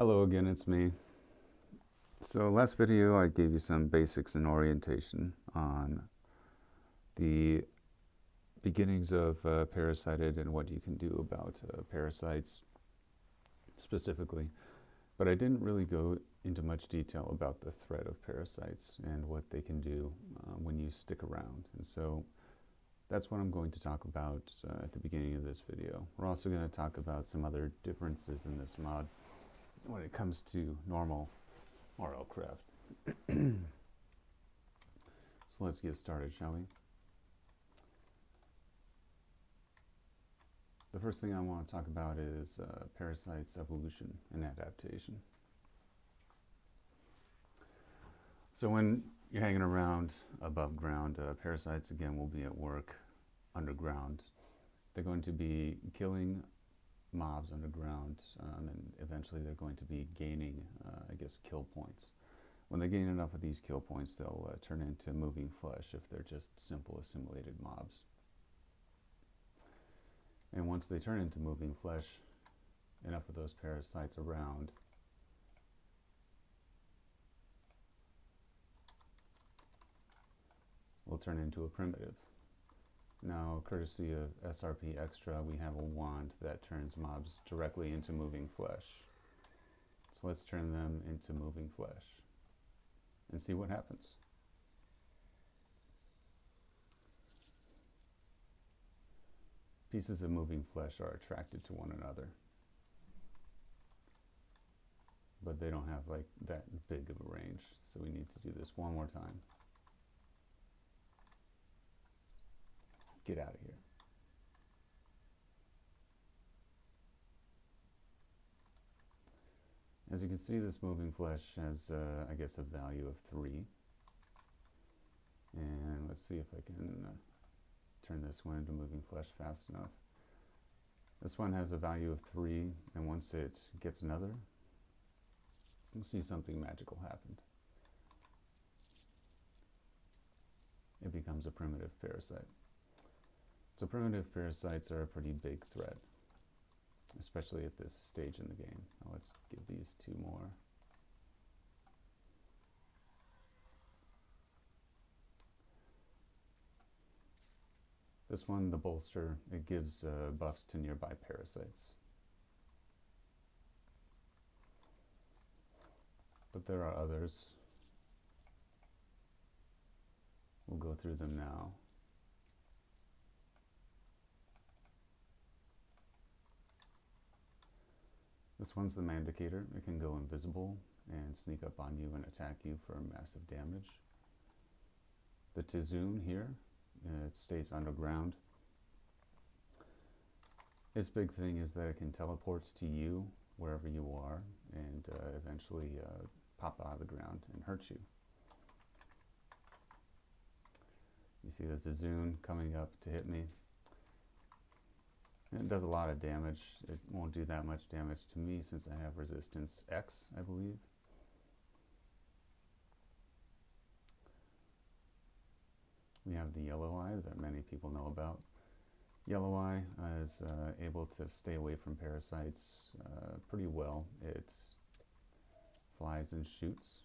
Hello again, it's me. So last video I gave you some basics and orientation on the beginnings of Parasited and what you can do about parasites specifically. But I didn't really go into much detail about the threat of parasites and what they can do when you stick around. And so that's what I'm going to talk about at the beginning of this video. We're also going to talk about some other differences in this mod when it comes to normal RL craft. So let's get started, shall we? The first thing I want to talk about is parasites' evolution and adaptation. So when you're hanging around above ground, parasites again will be at work underground. They're going to be killing mobs underground, and eventually they're going to be gaining, kill points. When they gain enough of these kill points, they'll turn into moving flesh if they're just simple assimilated mobs. And once they turn into moving flesh, enough of those parasites around will turn into a primitive. Now, courtesy of SRP Extra, we have a wand that turns mobs directly into moving flesh. So let's turn them into moving flesh and see what happens. Pieces of moving flesh are attracted to one another, but they don't have like that big of a range. So we need to do this one more time. Get out of here. As you can see, this moving flesh has, a value of 3. And let's see if I can turn this one into moving flesh fast enough. This one has a value of 3, and once it gets another, we'll see something magical happen. It becomes a primitive parasite. So primitive parasites are a pretty big threat, especially at this stage in the game. Now let's give these 2 more. This one, the bolster, it gives buffs to nearby parasites. But there are others. We'll go through them now. This one's the Mandicator. It can go invisible and sneak up on you and attack you for massive damage. The Tizoon here, it stays underground. Its big thing is that it can teleport to you wherever you are and eventually pop out of the ground and hurt you. You see the Tizoon coming up to hit me. It does a lot of damage. It won't do that much damage to me since I have resistance X, I believe. We have the Yellow Eye that many people know about. Yellow Eye is able to stay away from parasites pretty well. It flies and shoots.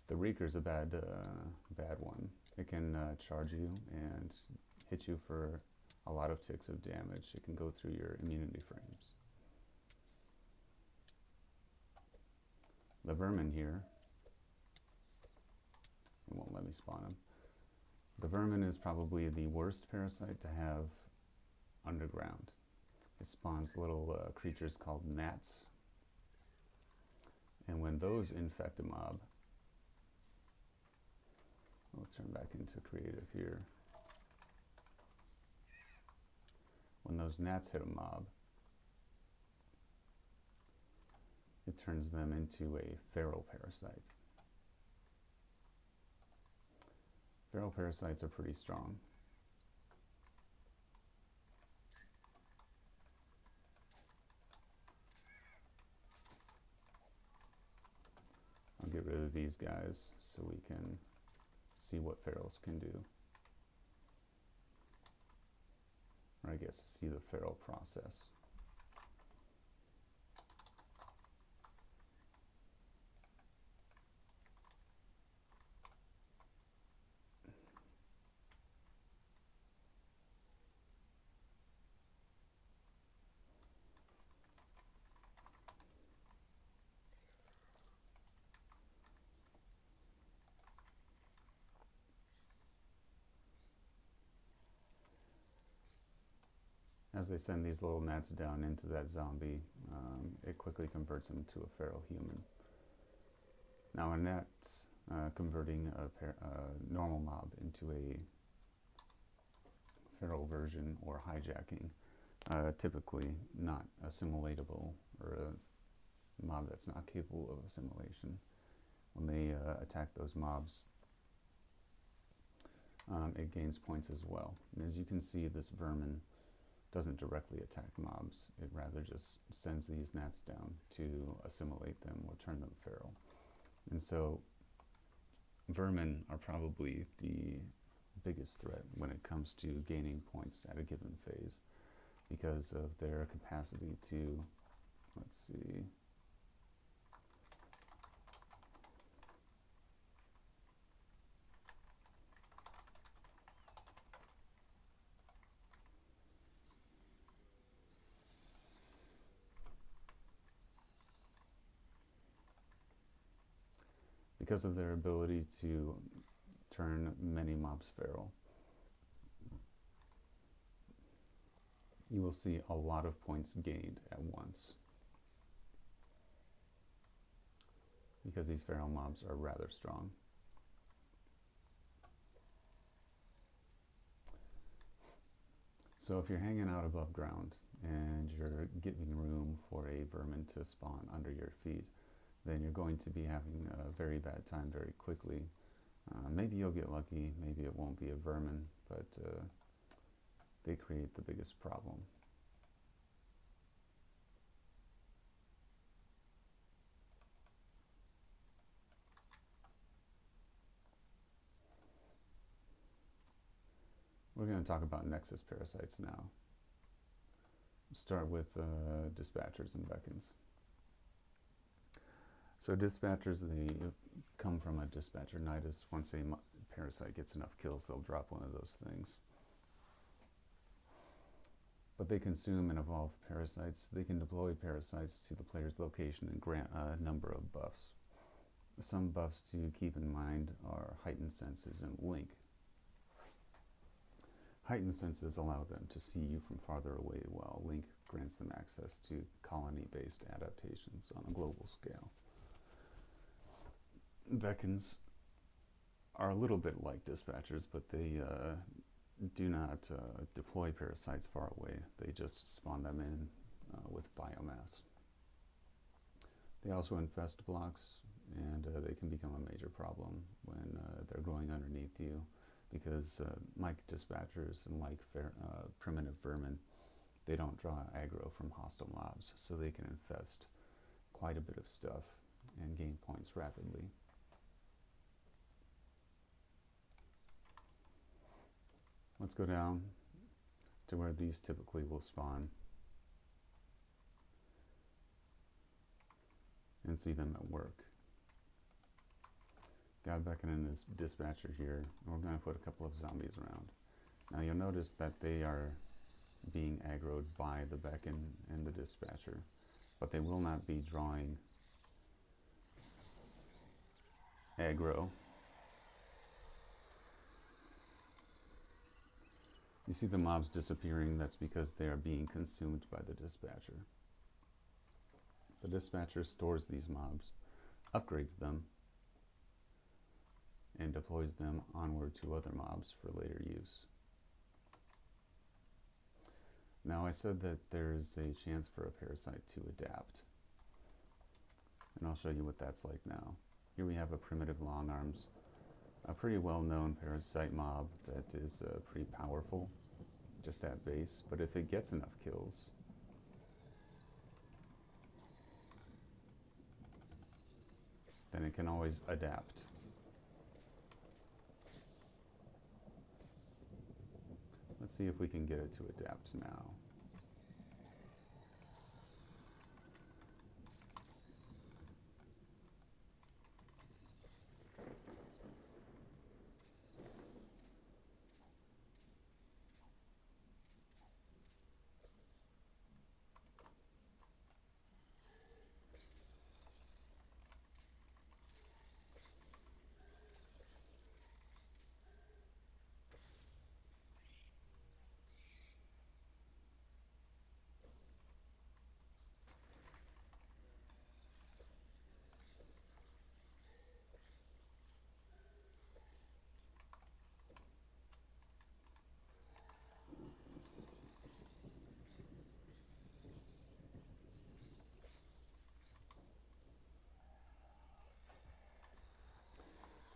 The Reeker's a bad one. It can charge you and hit you for a lot of ticks of damage. It can go through your immunity frames. The Vermin here, it won't let me spawn him. The Vermin is probably the worst parasite to have underground. It spawns little creatures called gnats. And when those infect a mob, let's turn back into creative here. When those gnats hit a mob, it turns them into a feral parasite. Feral parasites are pretty strong. I'll get rid of these guys so we can see what ferals can do. I guess, to see the feral process. As they send these little gnats down into that zombie, it quickly converts him to a feral human. Now a gnat's converting a normal mob into a feral version or hijacking, typically not assimilatable, or a mob that's not capable of assimilation. When they attack those mobs, it gains points as well. And as you can see, this vermin doesn't directly attack mobs. It rather just sends these gnats down to assimilate them or turn them feral. And so vermin are probably the biggest threat when it comes to gaining points at a given phase, because of their capacity to, let's see, because of their ability to turn many mobs feral. You will see a lot of points gained at once, because these feral mobs are rather strong. So if you're hanging out above ground and you're giving room for a vermin to spawn under your feet, then you're going to be having a very bad time very quickly. Maybe you'll get lucky, maybe it won't be a vermin, but they create the biggest problem. We're going to talk about nexus parasites now. Start with dispatchers and beckons. So dispatchers, they come from a dispatcher nidus. Once a parasite gets enough kills, they'll drop one of those things. But they consume and evolve parasites. They can deploy parasites to the player's location and grant a number of buffs. Some buffs to keep in mind are heightened senses and link. Heightened senses allow them to see you from farther away, while link grants them access to colony-based adaptations on a global scale. Beckons are a little bit like dispatchers, but they do not deploy parasites far away. They just spawn them in with biomass. They also infest blocks, and they can become a major problem when they're growing underneath you, because like dispatchers and like primitive vermin, they don't draw aggro from hostile mobs, so they can infest quite a bit of stuff and gain points rapidly. Let's go down to where these typically will spawn and see them at work. Got a beckon in this dispatcher here, and we're going to put a couple of zombies around. Now you'll notice that they are being aggroed by the beckon and the dispatcher, but they will not be drawing aggro. You see the mobs disappearing, that's because they are being consumed by the dispatcher. The dispatcher stores these mobs, upgrades them, and deploys them onward to other mobs for later use. Now I said that there's a chance for a parasite to adapt, and I'll show you what that's like now. Here we have a primitive long arms, a pretty well-known parasite mob that is pretty powerful just at base, but if it gets enough kills, then it can always adapt. Let's Let's see if we can get it to adapt now.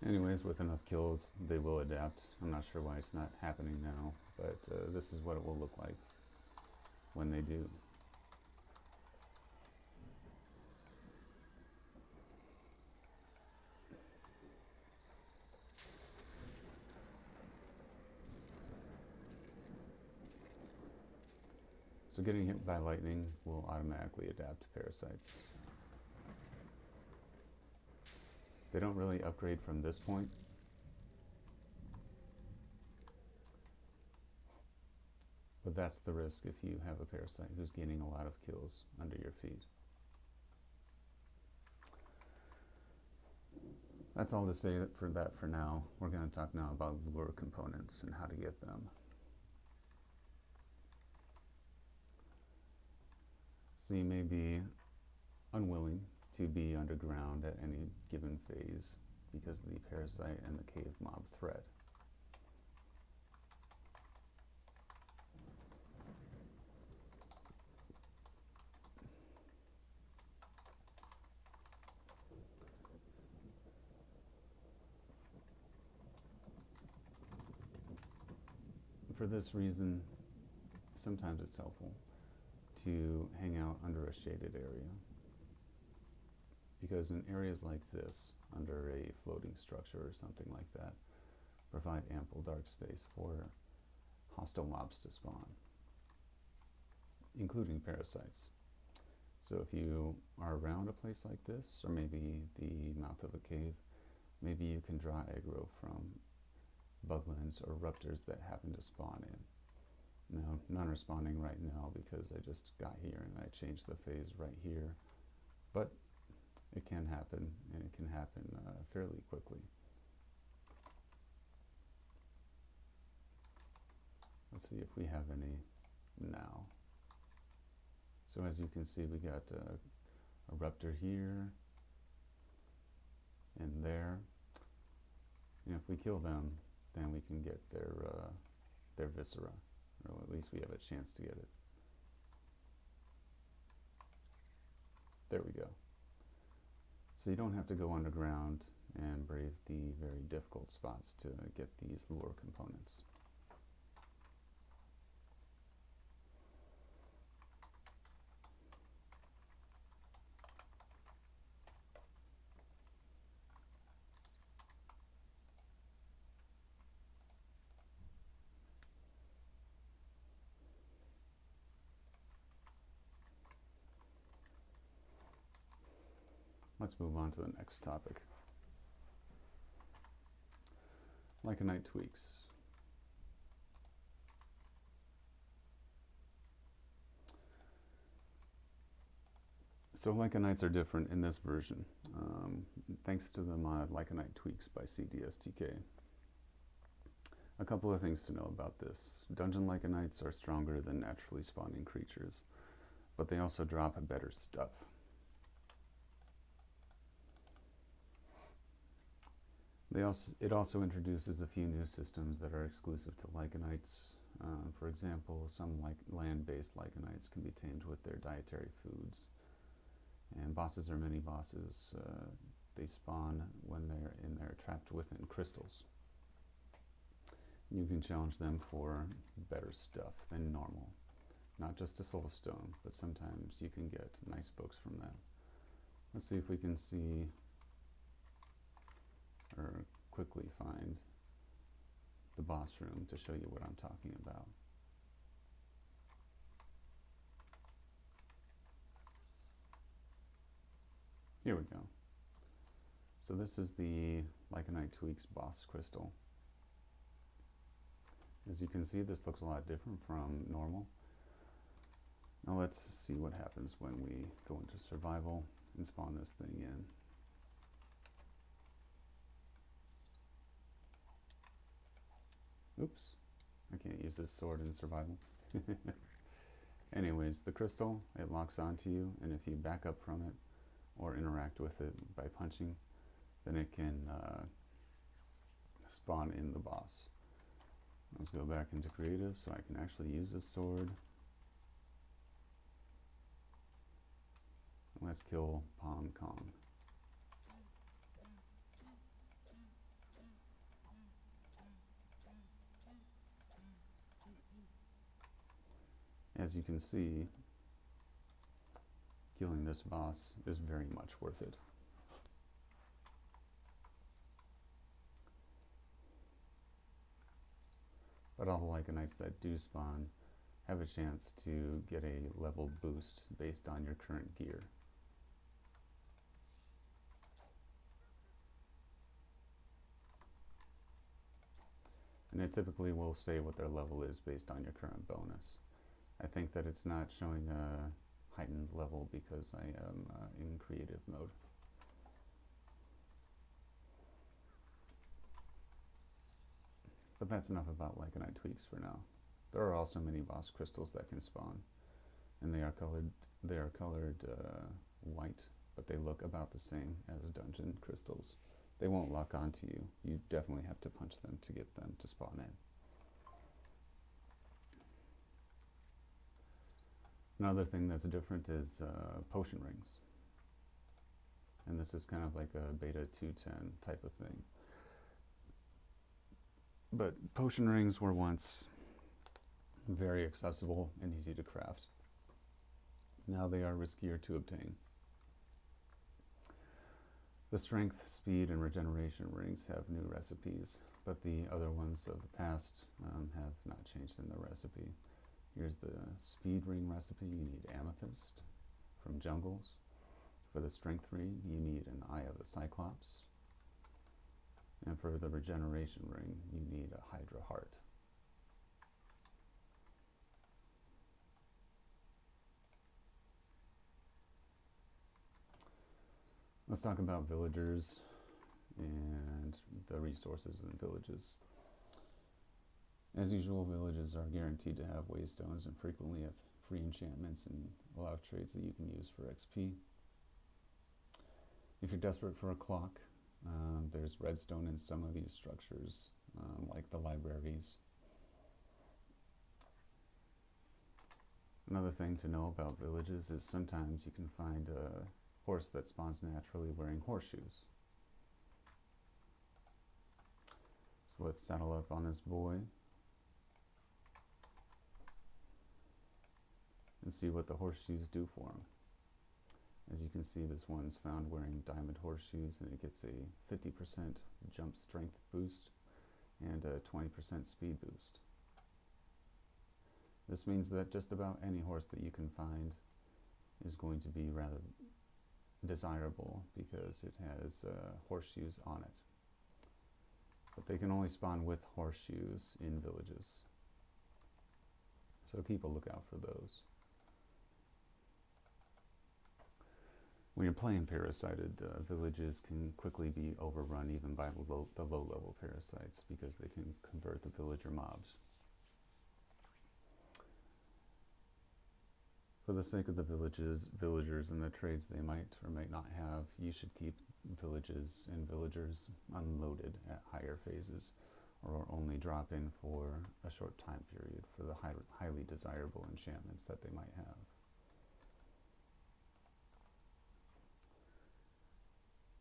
Anyways, with enough kills, they will adapt. I'm not sure why it's not happening now, but this is what it will look like when they do. So getting hit by lightning will automatically adapt to parasites. They don't really upgrade from this point. But that's the risk if you have a parasite who's gaining a lot of kills under your feet. That's all to say for that for now. We're going to talk now about lure components and how to get them. So you may be unwilling to be underground at any given phase because of the parasite and the cave mob threat. For this reason, sometimes it's helpful to hang out under a shaded area, because in areas like this, under a floating structure or something like that, provide ample dark space for hostile mobs to spawn, including parasites. So if you are around a place like this, or maybe the mouth of a cave, maybe you can draw aggro from buglins or ruptors that happen to spawn in. Now, none are spawning right now because I just got here and I changed the phase right here, but it can happen, and it can happen fairly quickly. Let's see if we have any now. So as you can see, we got a ruptor here and there, and if we kill them, then we can get their viscera, or at least we have a chance to get it. There we go. So you don't have to go underground and brave the very difficult spots to get these lure components. Let's move on to the next topic. Lycanite tweaks. So lycanites are different in this version, thanks to the mod Lycanite Tweaks by CDSTK. A couple of things to know about this. Dungeon lycanites are stronger than naturally spawning creatures, but they also drop better stuff. It also introduces a few new systems that are exclusive to lycanites. For example, some land-based lycanites can be tamed with their dietary foods. And bosses or mini-bosses, they spawn when they're trapped within crystals. You can challenge them for better stuff than normal. Not just a soul stone, but sometimes you can get nice books from them. Let's see if we can see or quickly find the boss room to show you what I'm talking about. Here we go. So this is the Lycanite Tweaks boss crystal. As you can see, this looks a lot different from normal. Now let's see what happens when we go into survival and spawn this thing in. Oops, I can't use this sword in survival. Anyways, the crystal, it locks onto you, and if you back up from it or interact with it by punching, then it can spawn in the boss. Let's go back into creative so I can actually use this sword. Let's kill Pom Kong. As you can see, killing this boss is very much worth it. But all the Lycanites that do spawn have a chance to get a level boost based on your current gear. And it typically will say what their level is based on your current bonus. I think that it's not showing a heightened level because I am in creative mode. But that's enough about Lycanite Tweaks for now. There are also many boss crystals that can spawn, and they are colored white, but they look about the same as dungeon crystals. They won't lock onto you. You definitely have to punch them to get them to spawn in. Another thing that's different is potion rings. And this is kind of like a beta 2.10 type of thing. But potion rings were once very accessible and easy to craft. Now they are riskier to obtain. The strength, speed, and regeneration rings have new recipes, but the other ones of the past have not changed in the recipe. Here's the speed ring recipe. You need amethyst from jungles. For the strength ring, you need an eye of the cyclops. And for the regeneration ring, you need a hydra heart. Let's talk about villagers and the resources in villages. As usual, villages are guaranteed to have waystones and frequently have free enchantments and a lot of trades that you can use for XP. If you're desperate for a clock, there's redstone in some of these structures, like the libraries. Another thing to know about villages is sometimes you can find a horse that spawns naturally wearing horseshoes. So let's saddle up on this boy and see what the horseshoes do for him. As you can see, this one's found wearing diamond horseshoes, and it gets a 50% jump strength boost and a 20% speed boost. This means that just about any horse that you can find is going to be rather desirable because it has horseshoes on it. But they can only spawn with horseshoes in villages, so keep a lookout for those. When you're playing Parasited, villages can quickly be overrun even by the low-level parasites because they can convert the villager mobs. For the sake of the villagers and the trades they might or might not have, you should keep villages and villagers unloaded at higher phases, or only drop in for a short time period for the highly desirable enchantments that they might have.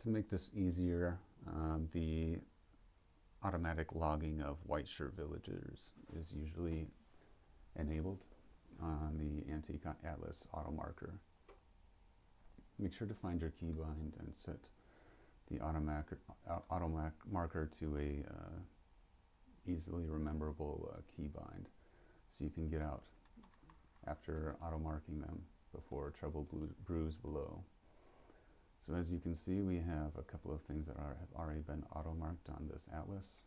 To make this easier, the automatic logging of white shirt villagers is usually enabled on the Antique Atlas auto marker. Make sure to find your keybind and set the auto marker to a easily rememberable keybind, so you can get out after auto marking them before trouble brews below. So as you can see, we have a couple of things that have already been auto-marked on this atlas.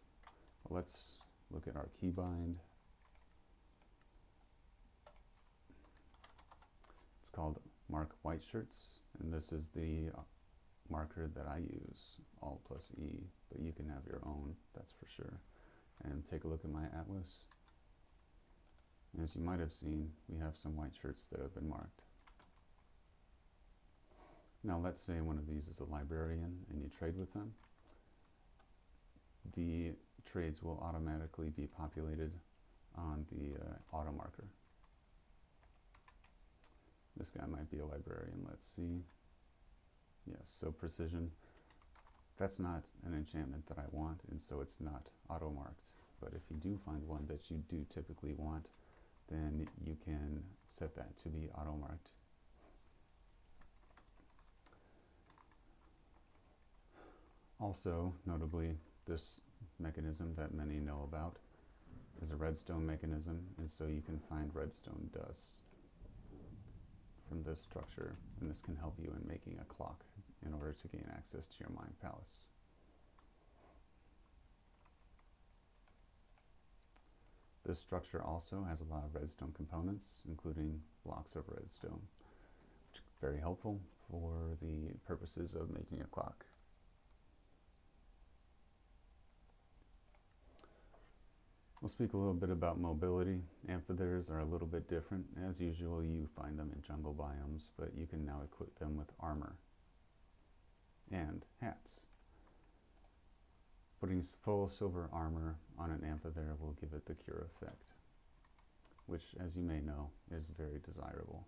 Let's look at our keybind. It's called Mark White Shirts, and this is the marker that I use, Alt+E, but you can have your own, that's for sure. And take a look at my atlas. As you might have seen, we have some white shirts that have been marked. Now let's say one of these is a librarian and you trade with them. The trades will automatically be populated on the auto marker. This guy might be a librarian, let's see. Yes, so precision. That's not an enchantment that I want, and so it's not auto marked. But if you do find one that you do typically want, then you can set that to be auto marked. Also, notably, this mechanism that many know about is a redstone mechanism, and so you can find redstone dust from this structure, and this can help you in making a clock in order to gain access to your mine palace. This structure also has a lot of redstone components, including blocks of redstone, which is very helpful for the purposes of making a clock. We'll speak a little bit about mobility. Amphitheres are a little bit different. As usual, you find them in jungle biomes, but you can now equip them with armor and hats. Putting full silver armor on an Amphithere will give it the cure effect, which, as you may know, is very desirable.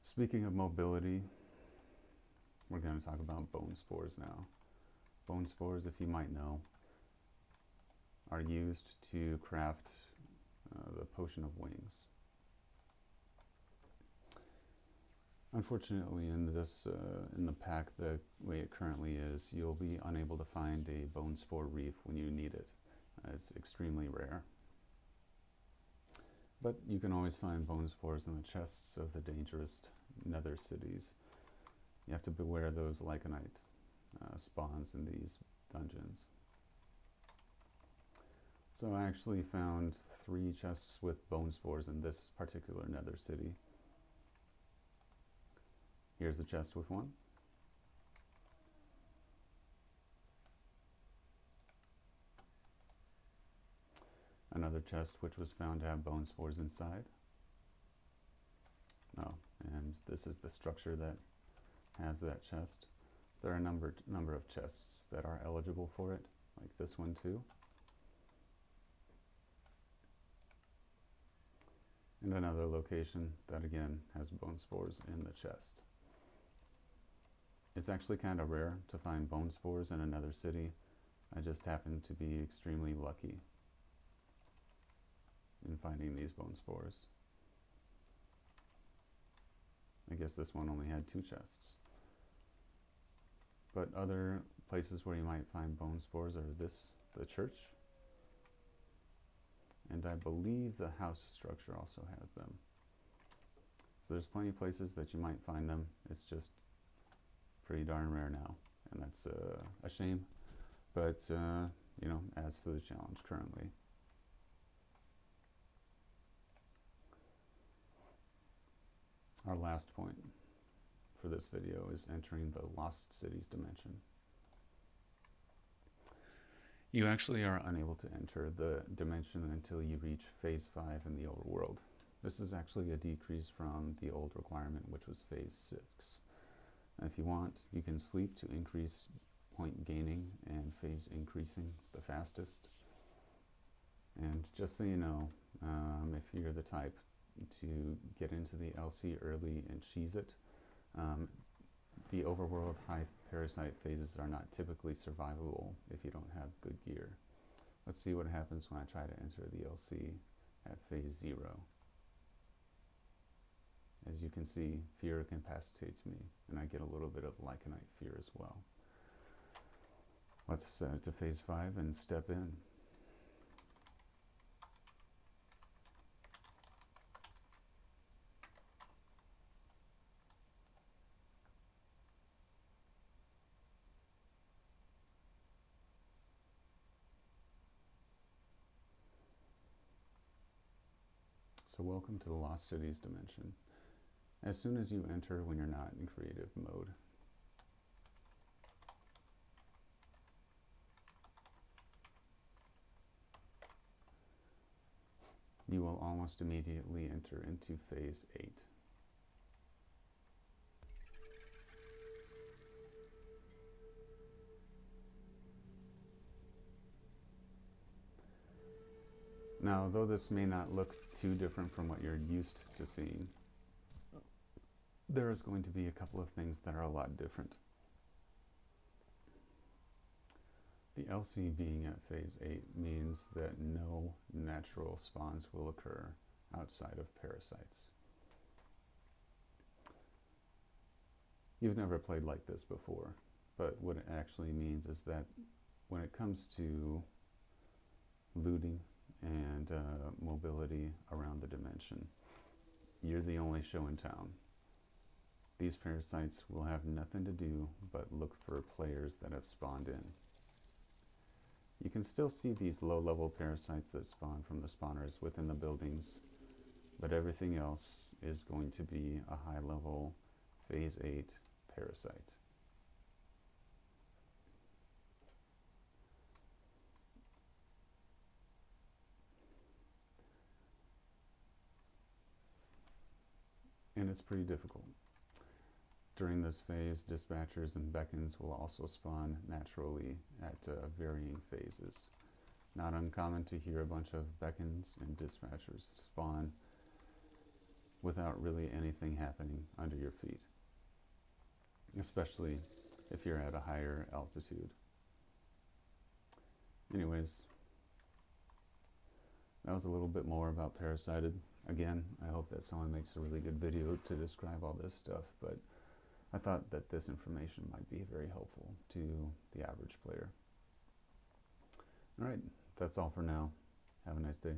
Speaking of mobility, we're going to talk about bone spores now. Bone spores, if you might know, are used to craft the potion of wings. Unfortunately, in the pack, the way it currently is, you'll be unable to find a bone spore reef when you need it. It's extremely rare. But you can always find bone spores in the chests of the dangerous nether cities. You have to beware those lycanite spawns in these dungeons. So I actually found 3 chests with bone spores in this particular nether city. Here's a chest with one. Another chest which was found to have bone spores inside. Oh, and this is the structure that has that chest. There are a number of chests that are eligible for it, like this one too. And another location that again has bone spores in the chest. It's actually kind of rare to find bone spores in another city. I just happened to be extremely lucky in finding these bone spores. I guess this one only had 2 chests. But other places where you might find bone spores are the church, and I believe the house structure also has them. So there's plenty of places that you might find them. It's just pretty darn rare now, and that's a shame, but you know, adds to the challenge currently. Our last point for this video is entering the Lost Cities dimension. You actually are unable to enter the dimension until you reach Phase 5 in the overworld. This is actually a decrease from the old requirement, which was Phase 6. If you want, you can sleep to increase point gaining and phase increasing the fastest. And just so you know, if you're the type to get into the LC early and cheese it, the overworld high parasite phases are not typically survivable if you don't have good gear. Let's see what happens when I try to enter the LC at phase 0. As you can see, fear incapacitates me, and I get a little bit of lycanite fear as well. Let's set it to phase 5 and step in. So welcome to the Lost Cities dimension. As soon as you enter when you're not in creative mode, you will almost immediately enter into phase 8. Now, though this may not look too different from what you're used to seeing, there is going to be a couple of things that are a lot different. The LC being at phase 8 means that no natural spawns will occur outside of parasites. You've never played like this before, but what it actually means is that when it comes to looting and mobility around the dimension, you're the only show in town. These parasites will have nothing to do but look for players that have spawned in. You can still see these low-level parasites that spawn from the spawners within the buildings, but everything else is going to be a high-level phase 8 parasite. And it's pretty difficult. During this phase, dispatchers and beacons will also spawn naturally at varying phases. Not uncommon to hear a bunch of beacons and dispatchers spawn without really anything happening under your feet, especially if you're at a higher altitude. Anyways, that was a little bit more about Parasited. Again, I hope that someone makes a really good video to describe all this stuff, but I thought that this information might be very helpful to the average player. All right, that's all for now. Have a nice day.